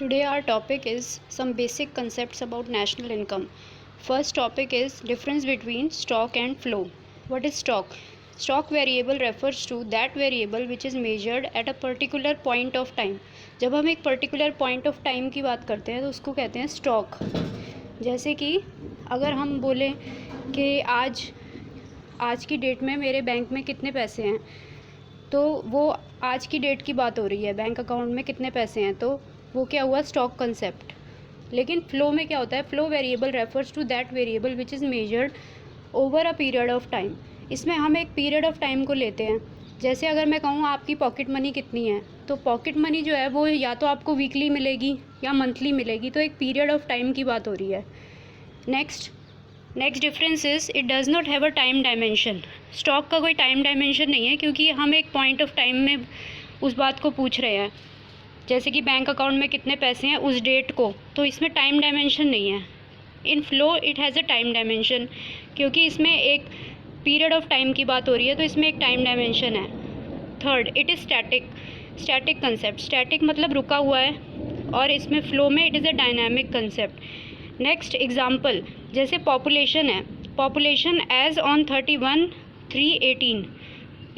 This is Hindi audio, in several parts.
Today our topic is some basic concepts about national income. First topic is difference between stock and flow. What is stock? Stock variable refers to that variable which is measured at a particular point of time. जब हम एक particular point of time की बात करते हैं तो उसको कहते हैं stock. जैसे कि अगर हम बोलें कि आज की डेट में मेरे बैंक में कितने पैसे हैं, तो वो आज की डेट की बात हो रही है, बैंक अकाउंट में कितने पैसे हैं, तो वो क्या हुआ, स्टॉक कंसेप्ट। लेकिन फ्लो में क्या होता है, flow variable refers to that variable which is measured over a period of time. इसमें हम एक पीरियड ऑफ टाइम को लेते हैं। जैसे अगर मैं कहूँ आपकी पॉकेट मनी कितनी है, तो पॉकेट मनी जो है वो या तो आपको वीकली मिलेगी या मंथली मिलेगी, तो एक पीरियड ऑफ टाइम की बात हो रही है। Next difference is it does not have a time dimension. Stock का कोई टाइम डायमेंशन नहीं है, क्योंकि हम एक पॉइंट ऑफ टाइम में उस बात को पूछ रहे हैं। जैसे कि बैंक अकाउंट में कितने पैसे हैं उस डेट को, तो इसमें टाइम डायमेंशन नहीं है। In flow it has a time dimension, क्योंकि इसमें एक पीरियड ऑफ टाइम की बात हो रही है, तो इसमें एक टाइम डायमेंशन है। Third, it is static concept. Static मतलब रुका हुआ है, और इसमें फ्लो में it is a dynamic concept. Next example, जैसे पॉपुलेशन है, पॉपुलेशन एज ऑन 31/3/18,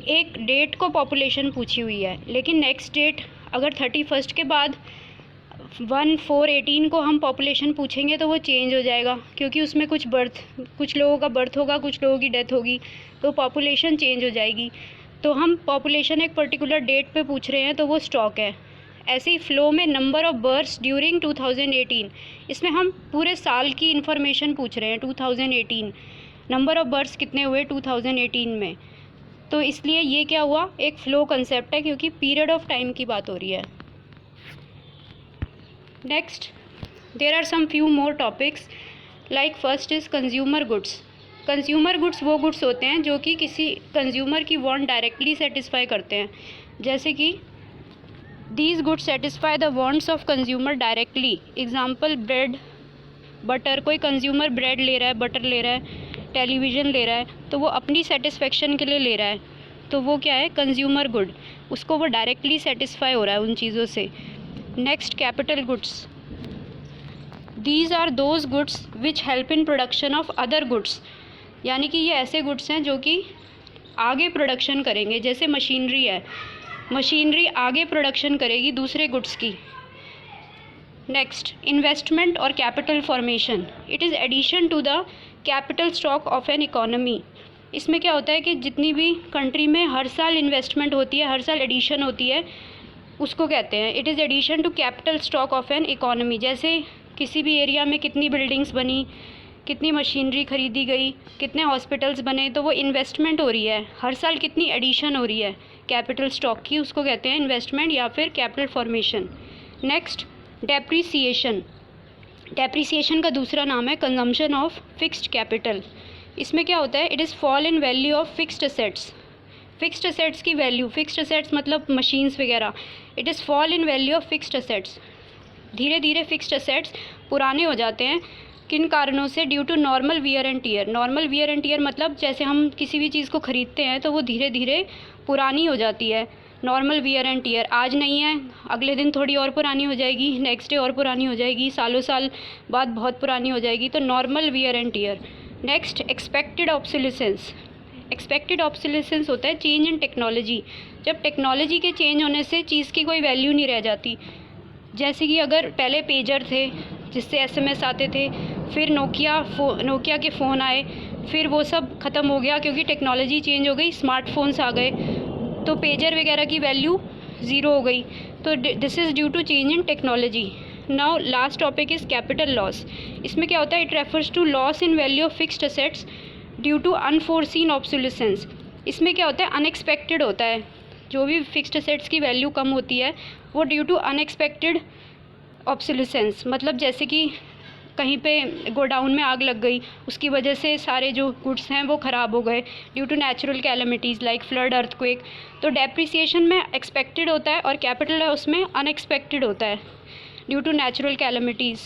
एक डेट को पॉपुलेशन पूछी हुई है, लेकिन नेक्स्ट डेट अगर 31 के बाद 1/4/18 को हम पॉपुलेशन पूछेंगे तो वो चेंज हो जाएगा, क्योंकि उसमें कुछ लोगों का बर्थ होगा, कुछ लोगों की डेथ होगी, तो पॉपुलेशन चेंज हो जाएगी। तो हम पॉपुलेशन एक पर्टिकुलर डेट पे पूछ रहे हैं, तो वो स्टॉक है। ऐसे ही फ्लो में नंबर ऑफ़ बर्थ्स ड्यूरिंग 2018, इसमें हम पूरे साल की इन्फॉर्मेशन पूछ रहे हैं। 2018 नंबर ऑफ़ बर्थ्स कितने हुए 2018 में, तो इसलिए ये क्या हुआ, एक फ़्लो कंसेप्ट है, क्योंकि पीरियड ऑफ टाइम की बात हो रही है। Next, there are some few more topics, like first is consumer goods. Consumer goods वो गुड्स होते हैं जो कि किसी कंज्यूमर की वांट डायरेक्टली सेटिस्फाई करते हैं। जैसे कि these goods satisfy the wants of consumer directly. Example, bread, butter. कोई कंज्यूमर ब्रेड ले रहा है, बटर ले रहा है, टेलीविज़न ले रहा है, तो वो अपनी सेटिस्फेक्शन के लिए ले रहा है, तो वो क्या है, कंज्यूमर गुड। उसको वो डायरेक्टली सेटिस्फाई हो रहा है उन चीज़ों से। Next, capital goods. These are those goods which help in production of other goods, यानी कि ये ऐसे गुड्स हैं जो कि आगे प्रोडक्शन करेंगे। जैसे मशीनरी है, मशीनरी आगे प्रोडक्शन करेगी दूसरे गुड्स की। नेक्स्ट, इन्वेस्टमेंट और capital formation. It is addition to the capital stock of an economy. इसमें क्या होता है कि जितनी भी कंट्री में हर साल इन्वेस्टमेंट होती है, हर साल एडिशन होती है, उसको कहते हैं it is addition to capital stock of an economy. जैसे किसी भी एरिया में कितनी बिल्डिंग्स बनी, कितनी मशीनरी खरीदी गई, कितने हॉस्पिटल्स बने, तो वो इन्वेस्टमेंट हो रही है। हर साल कितनी एडिशन हो रही है कैपिटल स्टॉक की, उसको कहते हैं इन्वेस्टमेंट या फिर capital formation. Next, depreciation. Depreciation का दूसरा नाम है कंजम्पशन ऑफ फिक्स्ड कैपिटल। इसमें क्या होता है, it is fall in value of fixed assets. Fixed assets की वैल्यू, फिक्स्ड असेट्स मतलब मशीन्स वगैरह, it is fall in value of fixed assets. धीरे धीरे फिक्स्ड असेट्स पुराने हो जाते हैं। किन कारणों से, due to normal wear and tear. Normal wear and tear मतलब जैसे हम किसी भी चीज़ को ख़रीदते हैं तो वो धीरे धीरे पुरानी हो जाती है। नॉर्मल वियर एंड टीयर, आज नहीं है, अगले दिन थोड़ी और पुरानी हो जाएगी, नेक्स्ट डे और पुरानी हो जाएगी, सालों साल बाद बहुत पुरानी हो जाएगी, तो normal wear and tear. Next, expected obsolescence. Expected obsolescence होता है चेंज इन टेक्नोलॉजी। जब टेक्नोलॉजी के चेंज होने से चीज़ की कोई वैल्यू नहीं रह जाती। जैसे कि अगर पहले पेजर थे जिससे एसएमएस आते थे, फिर नोकिया के फ़ोन आए, फिर वो सब ख़त्म हो गया क्योंकि टेक्नोलॉजी चेंज हो गई, स्मार्टफोन्स आ गए, तो पेजर वगैरह की वैल्यू ज़ीरो हो गई। तो this is due to change in technology. Now last topic is capital loss. इसमें क्या होता है, it refers to loss in value of fixed assets due to unforeseen obsolescence. इसमें क्या होता है, अनएक्सपेक्टेड होता है। जो भी फिक्स्ड असेट्स की वैल्यू कम होती है वो ड्यू टू अनएक्सपेक्टेड ऑब्सोलेसेंस। मतलब जैसे कि कहीं पे गोडाउन में आग लग गई, उसकी वजह से सारे जो गुड्स हैं वो ख़राब हो गए due to natural calamities like flood, earthquake. तो डेप्रिसिएशन में एक्सपेक्टेड होता है और कैपिटल है उसमें अनएक्सपेक्टेड होता है ड्यू टू नेचुरल कैलेमिटीज़।